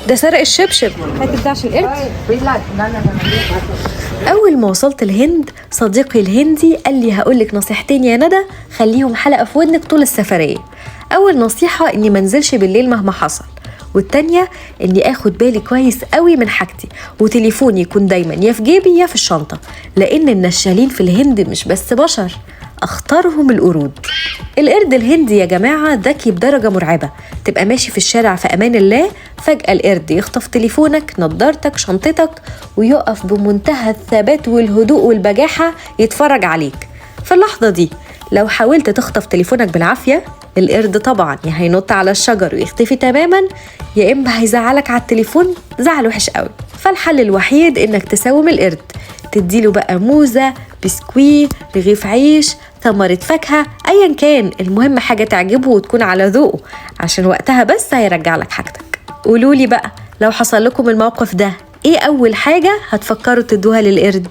ده سرق الشبشب، هتدعش القرد. اول ما وصلت الهند صديقي الهندي قال لي هقولك نصيحتين يا ندى خليهم حلقة في ودنك طول السفرية. اول نصيحة اني منزلش بالليل مهما حصل، والتانية اني اخد بالي كويس قوي من حاجتي، وتليفوني يكون دايما يا في جيبي يا في الشنطة، لان النشالين في الهند مش بس بشر، اخطرهم القرود. القرد الهندي يا جماعة ذكي بدرجة مرعبة، تبقى ماشي في الشارع في امان الله، فجأة القرد يخطف تليفونك، نضارتك، شنطتك، ويقف بمنتهى الثبات والهدوء والبجاحة يتفرج عليك. في اللحظة دي لو حاولت تخطف تليفونك بالعافية، القرد طبعا يا هينط على الشجر ويختفي تماما، يا اما هيزعلك على التليفون زعل وحش قوي. فالحل الوحيد انك تساوم القرد، تديله بقى موزة، بسكوي، رغيف عيش، ثمرة فاكهة، ايا كان، المهم حاجة تعجبه وتكون على ذوقه، عشان وقتها بس هيرجع لك حاجتك. قولولي بقى لو حصل لكم الموقف ده ايه اول حاجة هتفكروا تدوها للقرد؟